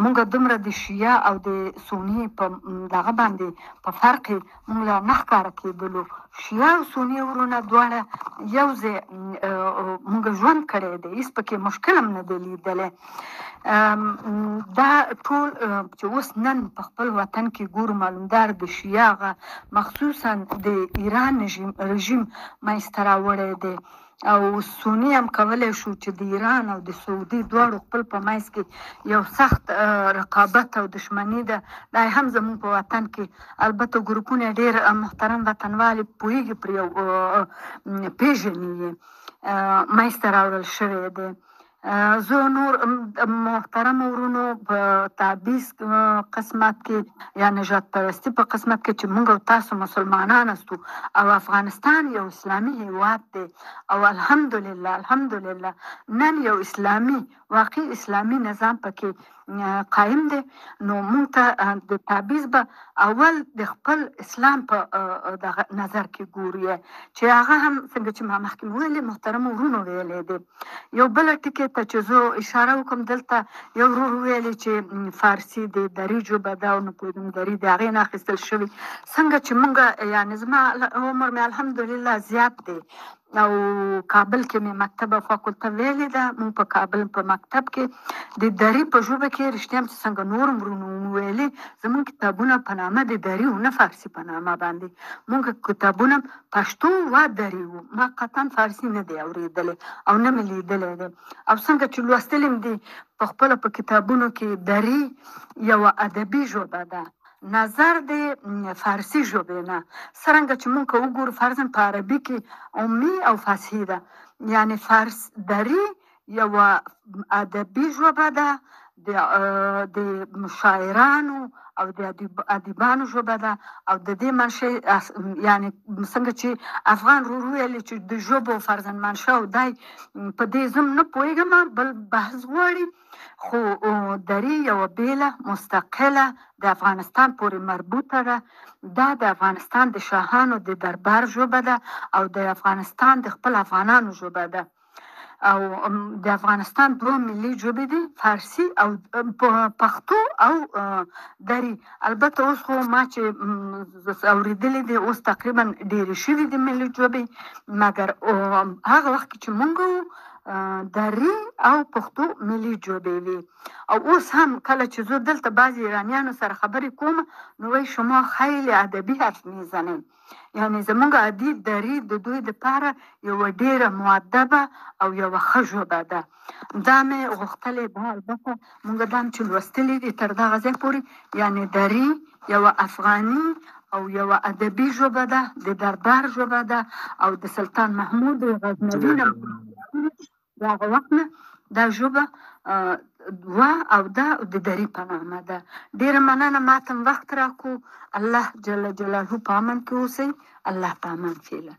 مونږ دومره د شیعه او د سني په دغه باندې په فرق مونږ لا نه ښکاره کېدلو. شیعه او سني ورونه دواړه یو ځای مونږ ژوند کړی دی، هېڅ پکې مشکل هم نه دی لیدلی. دا ټول چې اوس نن په خپل وطن کې ګورو، معلومدار د شیعه هغه مخصوصا د ایران رژیم منځته راوړی دی، او سني هم کولی شو چې د ایران او د سعودي دواړو خپل په منځ کې یو سخت رقابت او دشمني ده. دا هم زموږ په وطن کې البته ګروپونه ډېر محترم وطنوالي پوهېږي پرې او پېژني یې منځته راوړل شوی دی. زه نور محترم ورونو په تعبیز قسمت کې یا نجات پرستی په قسمت کې چې موږ او تاسو مسلمانان استو او افغانستان یو اسلامي هیواد دی او الحمدلله نن یو اسلامي واقعي اسلامي نظام پکې قائم دی، نو موږ ته د تعبیز به اول د خپل اسلام په نظر کې ګوري چې هغه هم څنګه چې ما مخکې ویلې محترم ورونو ویلې دی. یو بل ټکی ته چې زه اشاره وکړم، دلته یو ورور ویلې چې فارسي د دري ژبه ده او نه پوهېږم دري د هغې نه اخیستل شوي. څنګه چې موږ یعنې زما عمر مې الحمدلله زیات دی او کابل کې مې مکتب او فاکولته ویلې ده. موږ په کابل په مکتب کې د دري په ژبه کې رښتیا هم چې څنګه نور ورونو ویلې، زموږ کتابونه په نامه د دري و نه فارسي په نامه باندې موږ کتابونه پښتو و دري وو، ما قطعا فارسي نه دی اورېدلی او نه مې لیدلی دی. او څنګه چې لوستلي م دي په خپله په کتابونو کې دري یوه ادبي ژبه ده، نظر د فارسي ژبې نه. څرنګه چې موږ که وګورو فرضاً په عربي کې عمي او فصحي ده، یعنې دري یوه ادبي ژبه ده، د شاعرانو او د ادیبانو ژبه ده او د دې منشأ یعنې څنګه چې افغان ورور ویلې چې د ژبو فرضاً منشأ او دی په دې زه نه پوهېږم، بل بحث غواړي، خو دري یوه بېله مستقله د افغانستان پورې مربوطه ده. دا د افغانستان د شاهانو د دربار ژبه ده او د افغانستان د خپل افغانانو ژبه ده. او د افغانستان دوه ملي ژبې دي، فارسي او پښتو او دري. البته اوس خو ما چې اورېدلې دي اوس تقریبا ډېرې شوي دي ملي ژبې، مګر هغه وخت کې چې موږ وو دري او پښتو ملي ژبې وي. او اوس هم کله چې زه دلته بعضې ایرانیانو سره خبرې کوم نو وایي شما خیلی ادبي حرف میزنئ، یعنې زموږ ادیب دري د دوی دپاره یوه ډېره مؤدبه او یوه ښه ژبه ده. دا مې غوښتلې ده، البته موږ دا هم چې لوستلي دي تر دغه ځای پورې، یعنې دري یوه افغاني او یوه ادبي ژبه ده، د دربار ژبه ده او د سلطان محمود غزنوي نه د هغه وخت نه دا ژبه او دا د دري په نامه ده. ډېره مننه، ماته وخت راکړو. الله جل جلاله په امن کې اوسئ. الله په امان فعلا.